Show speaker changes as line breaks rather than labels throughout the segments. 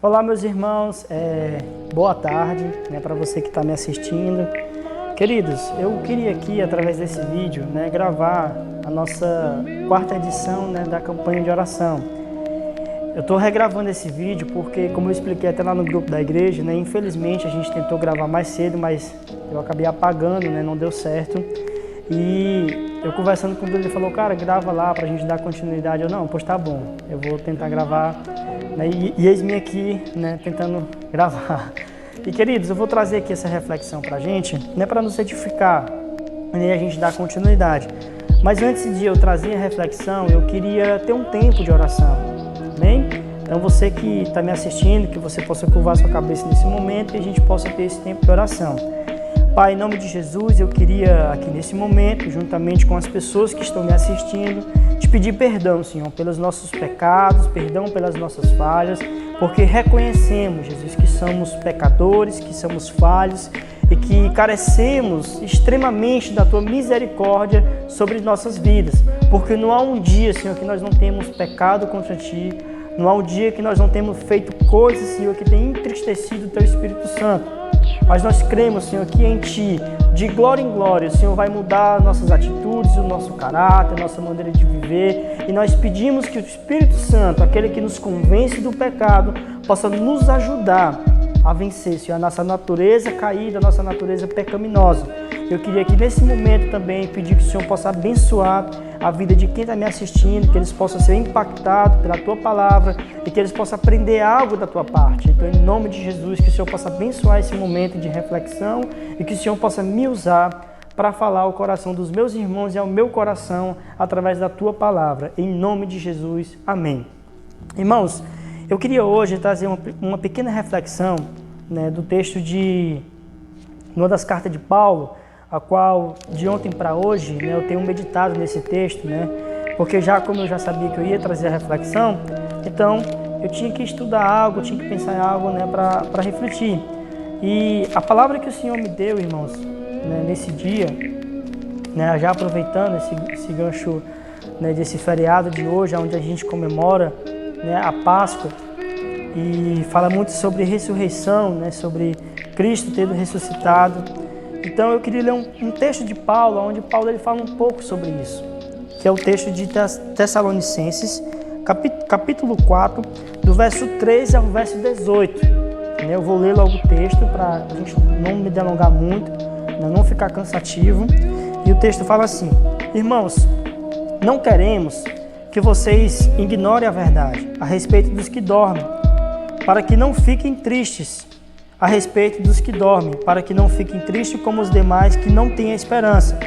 Olá, meus irmãos, boa tarde, para você que está me assistindo. Queridos, eu queria aqui, através desse vídeo, gravar a nossa quarta edição da campanha de oração. Eu estou regravando esse vídeo porque, como eu expliquei até lá no grupo da igreja, infelizmente a gente tentou gravar mais cedo, mas eu acabei apagando, não deu certo. E eu conversando com ele falou, cara, grava lá pra gente dar continuidade. Eu, não, pois tá bom, eu vou tentar gravar. E eis-me aqui, tentando gravar. E queridos, eu vou trazer aqui essa reflexão pra gente, para nos edificar, e a gente dar continuidade. Mas antes de eu trazer a reflexão, eu queria ter um tempo de oração, amém? Então você que está me assistindo, que você possa curvar sua cabeça nesse momento e a gente possa ter esse tempo de oração. Pai, em nome de Jesus, eu queria aqui nesse momento, juntamente com as pessoas que estão me assistindo, te pedir perdão, Senhor, pelos nossos pecados, perdão pelas nossas falhas, porque reconhecemos, Jesus, que somos pecadores, que somos falhos e que carecemos extremamente da Tua misericórdia sobre nossas vidas, porque não há um dia, Senhor, que nós não temos pecado contra Ti, não há um dia que nós não temos feito coisas, Senhor, que tem entristecido o Teu Espírito Santo. Mas nós cremos, Senhor, que em Ti, de glória em glória, o Senhor vai mudar nossas atitudes, o nosso caráter, a nossa maneira de viver. E nós pedimos que o Espírito Santo, aquele que nos convence do pecado, possa nos ajudar a vencer, Senhor, a nossa natureza caída, a nossa natureza pecaminosa. Eu queria aqui nesse momento também pedir que o Senhor possa abençoar a vida de quem está me assistindo, que eles possam ser impactados pela Tua palavra e que eles possam aprender algo da Tua parte. Então, em nome de Jesus, que o Senhor possa abençoar esse momento de reflexão e que o Senhor possa me usar para falar ao coração dos meus irmãos e ao meu coração através da Tua palavra. Em nome de Jesus, amém. Irmãos, eu queria hoje trazer uma pequena reflexão do texto de uma das cartas de Paulo, a qual de ontem para hoje eu tenho meditado nesse texto, porque como eu já sabia que eu ia trazer a reflexão, então eu tinha que estudar algo, tinha que pensar em algo para refletir. E a palavra que o Senhor me deu, irmãos, nesse dia, já aproveitando esse gancho desse feriado de hoje, onde a gente comemora a Páscoa, e fala muito sobre ressurreição, sobre Cristo tendo ressuscitado. Então eu queria ler um texto de Paulo, onde Paulo ele fala um pouco sobre isso, que é o texto de Tessalonicenses, capítulo 4, do verso 13 ao verso 18. Eu vou ler logo o texto para a gente não me delongar muito, não ficar cansativo. E o texto fala assim: Irmãos, não queremos que vocês ignorem a verdade a respeito dos que dormem, para que não fiquem tristes a respeito dos que dormem, para que não fiquem tristes como os demais que não têm esperança.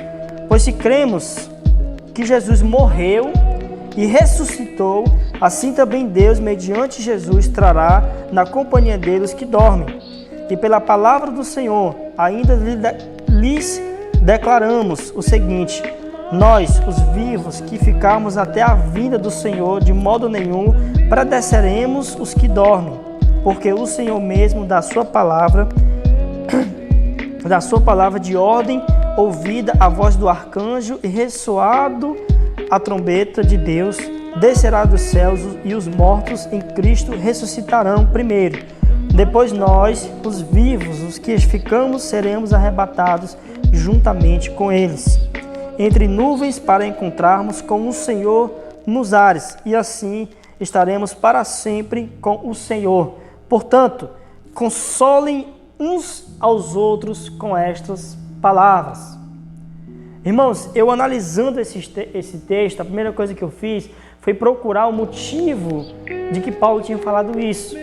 Pois se cremos que Jesus morreu e ressuscitou, assim também Deus, mediante Jesus, trará na companhia deles que dormem. E pela palavra do Senhor, ainda lhes declaramos o seguinte: nós, os vivos, que ficarmos até a vinda do Senhor, de modo nenhum predeceremos os que dormem, porque o Senhor mesmo da sua palavra de ordem, ouvida a voz do arcanjo e ressoado a trombeta de Deus, descerá dos céus e os mortos em Cristo ressuscitarão primeiro. Depois nós, os vivos, os que ficamos, seremos arrebatados juntamente com eles, entre nuvens, para encontrarmos com o Senhor nos ares, e assim estaremos para sempre com o Senhor. Portanto, consolem uns aos outros com estas palavras. Irmãos, eu analisando esse texto, a primeira coisa que eu fiz foi procurar o motivo de que Paulo tinha falado isso.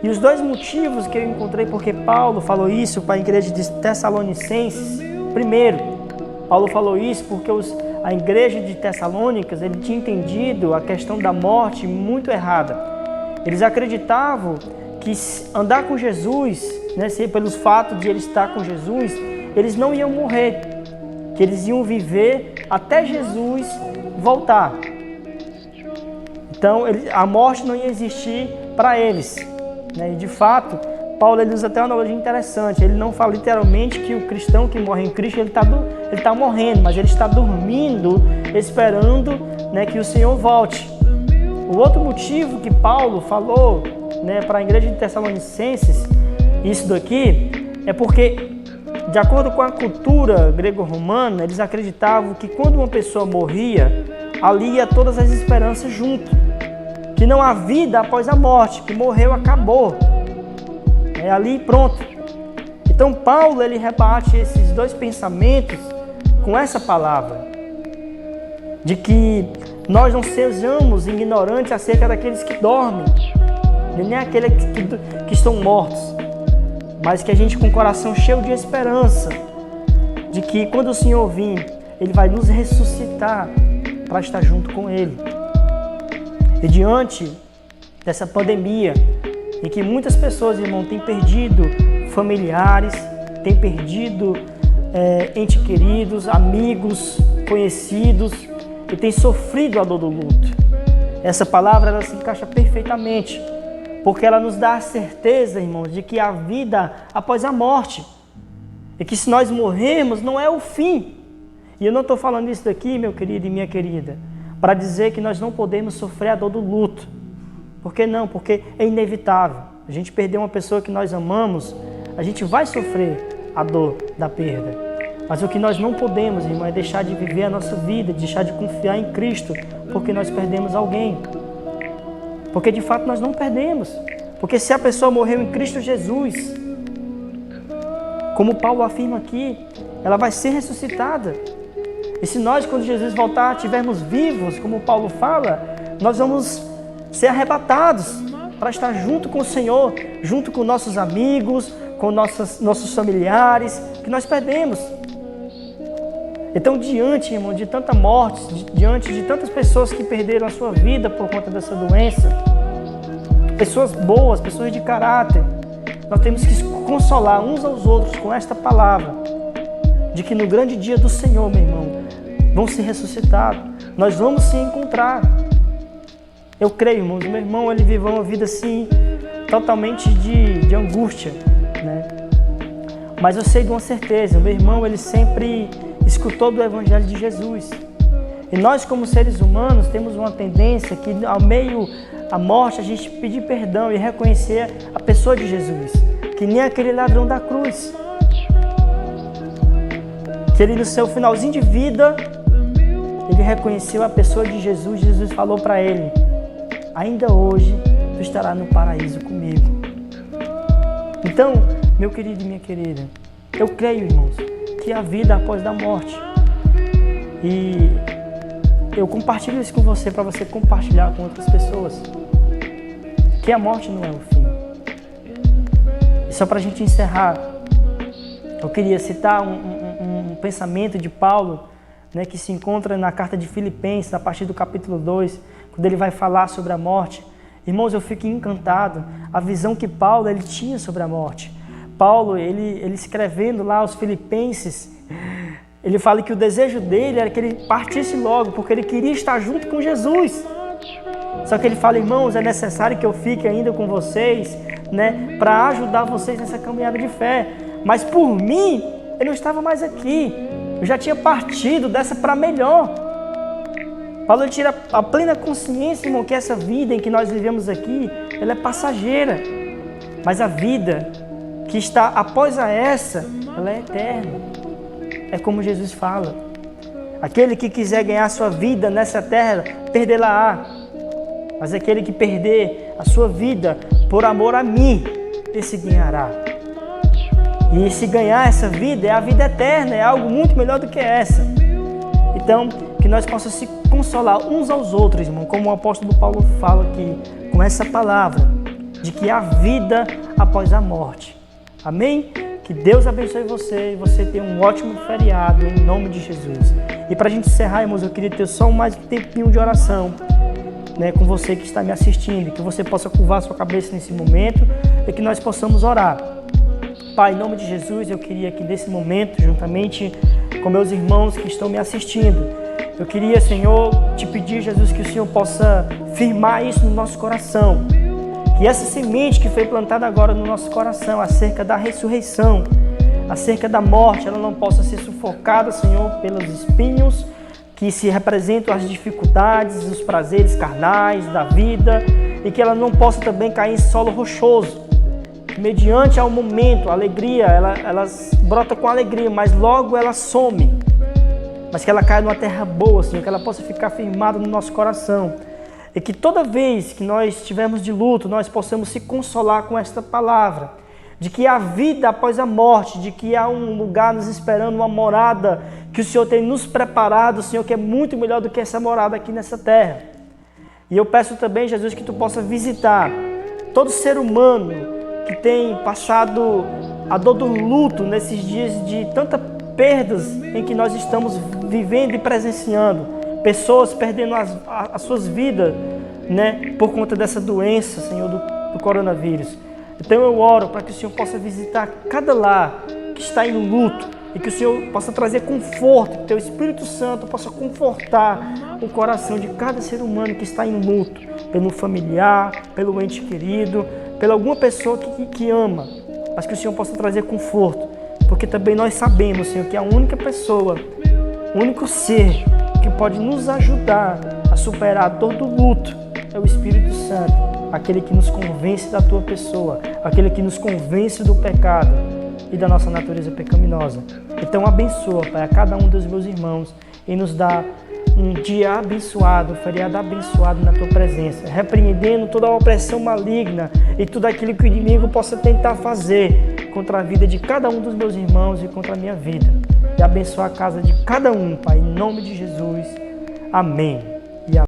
E os dois motivos que eu encontrei porque Paulo falou isso para a igreja de Tessalonicenses. Primeiro, Paulo falou isso porque a igreja de Tessalônicas ele tinha entendido a questão da morte muito errada. Eles acreditavam que andar com Jesus, pelos fatos de ele estar com Jesus, eles não iam morrer, que eles iam viver até Jesus voltar. Então, a morte não ia existir para eles. E de fato, Paulo ele usa até uma analogia interessante. Ele não fala literalmente que o cristão que morre em Cristo ele está morrendo, mas ele está dormindo, esperando que o Senhor volte. O outro motivo que Paulo falou né, para a igreja de Tessalonicenses, isso daqui, é porque, de acordo com a cultura grego-romana, eles acreditavam que quando uma pessoa morria, ali ia todas as esperanças junto. Que não há vida após a morte, que morreu, acabou. É ali e pronto. Então Paulo, ele rebate esses dois pensamentos com essa palavra. De que nós não sejamos ignorantes acerca daqueles que dormem, nem aqueles que estão mortos. Mas que a gente com o coração cheio de esperança, de que quando o Senhor vir, Ele vai nos ressuscitar para estar junto com Ele. E diante dessa pandemia, em que muitas pessoas, irmão, têm perdido familiares, têm perdido entes queridos, amigos, conhecidos, e têm sofrido a dor do luto. Essa palavra, ela se encaixa perfeitamente, porque ela nos dá a certeza, irmãos, de que há vida após a morte. E que se nós morrermos, não é o fim. E eu não estou falando isso daqui, meu querido e minha querida, para dizer que nós não podemos sofrer a dor do luto. Por que não? Porque é inevitável. A gente perder uma pessoa que nós amamos, a gente vai sofrer a dor da perda. Mas o que nós não podemos, irmão, é deixar de viver a nossa vida, deixar de confiar em Cristo, porque nós perdemos alguém. Porque de fato nós não perdemos. Porque se a pessoa morreu em Cristo Jesus, como Paulo afirma aqui, ela vai ser ressuscitada. E se nós, quando Jesus voltar, estivermos vivos, como Paulo fala, nós vamos ser arrebatados para estar junto com o Senhor, junto com nossos amigos, com nossos familiares, que nós perdemos. Então, diante, irmão, de tanta morte, diante de tantas pessoas que perderam a sua vida por conta dessa doença, pessoas boas, pessoas de caráter, nós temos que consolar uns aos outros com esta palavra, de que no grande dia do Senhor, meu irmão, vão ser ressuscitados, nós vamos se encontrar. Eu creio, irmãos, o meu irmão, ele viveu uma vida assim, totalmente de angústia, né? Mas eu sei de uma certeza, o meu irmão, ele sempre escutou do Evangelho de Jesus. E nós, como seres humanos, temos uma tendência que, ao meio à morte, a gente pedir perdão e reconhecer a pessoa de Jesus, que nem aquele ladrão da cruz, que ele, no seu finalzinho de vida, ele reconheceu a pessoa de Jesus. Jesus falou para ele: ainda hoje tu estarás no paraíso comigo. Então, meu querido e minha querida, eu creio, irmãos, que a vida após a morte. E eu compartilho isso com você para você compartilhar com outras pessoas. Que a morte não é o fim. E só para a gente encerrar, eu queria citar um pensamento de Paulo, né, que se encontra na carta de Filipenses, a partir do capítulo 2, quando ele vai falar sobre a morte. Irmãos, eu fico encantado a visão que Paulo ele tinha sobre a morte. Paulo, ele escrevendo lá aos Filipenses, ele fala que o desejo dele era que ele partisse logo, porque ele queria estar junto com Jesus. Só que ele fala: irmãos, é necessário que eu fique ainda com vocês, né, para ajudar vocês nessa caminhada de fé. Mas por mim, eu não estava mais aqui. Eu já tinha partido dessa para melhor. Paulo tira a plena consciência, irmão, que essa vida em que nós vivemos aqui, ela é passageira. Mas a vida que está após essa, ela é eterna. É como Jesus fala: aquele que quiser ganhar a sua vida nessa terra, perdê-la-á. Mas aquele que perder a sua vida por amor a mim, esse ganhará. E se ganhar essa vida, é a vida eterna, é algo muito melhor do que essa. Então, que nós possamos se consolar uns aos outros, irmão, como o apóstolo Paulo fala aqui, com essa palavra, de que há vida após a morte. Amém? Que Deus abençoe você e você tenha um ótimo feriado em nome de Jesus. E para a gente encerrar, irmãos, eu queria ter só mais um tempinho de oração, né, com você que está me assistindo, que você possa curvar sua cabeça nesse momento e que nós possamos orar. Pai, em nome de Jesus, eu queria que nesse momento, juntamente com meus irmãos que estão me assistindo, eu queria, Senhor, te pedir, Jesus, que o Senhor possa firmar isso no nosso coração. Que essa semente que foi plantada agora no nosso coração acerca da ressurreição, acerca da morte, ela não possa ser sufocada, Senhor, pelos espinhos que se representam as dificuldades, os prazeres carnais da vida, e que ela não possa também cair em solo rochoso. Mediante ao momento, a alegria, ela brota com alegria, mas logo ela some. Mas que ela caia numa terra boa, Senhor, que ela possa ficar firmada no nosso coração. E que toda vez que nós estivermos de luto, nós possamos se consolar com esta palavra. De que há vida após a morte, de que há um lugar nos esperando, uma morada que o Senhor tem nos preparado, Senhor, que é muito melhor do que essa morada aqui nessa terra. E eu peço também, Jesus, que Tu possa visitar todo ser humano que tem passado a dor do luto nesses dias de tantas perdas em que nós estamos vivendo e presenciando. Pessoas perdendo as suas vidas, né, por conta dessa doença, Senhor, do coronavírus. Então eu oro para que o Senhor possa visitar cada lar que está em luto e que o Senhor possa trazer conforto, que o Teu Espírito Santo possa confortar o coração de cada ser humano que está em luto, pelo familiar, pelo ente querido, pela alguma pessoa que ama, mas que o Senhor possa trazer conforto, porque também nós sabemos, Senhor, que a única pessoa, o único ser que pode nos ajudar a superar a dor do luto é o Espírito Santo, aquele que nos convence da Tua pessoa, aquele que nos convence do pecado e da nossa natureza pecaminosa. Então abençoa, Pai, a cada um dos meus irmãos e nos dá um dia abençoado, um feriado abençoado na Tua presença, repreendendo toda a opressão maligna e tudo aquilo que o inimigo possa tentar fazer contra a vida de cada um dos meus irmãos e contra a minha vida. E abençoa a casa de cada um, Pai, em nome de Jesus. Amém.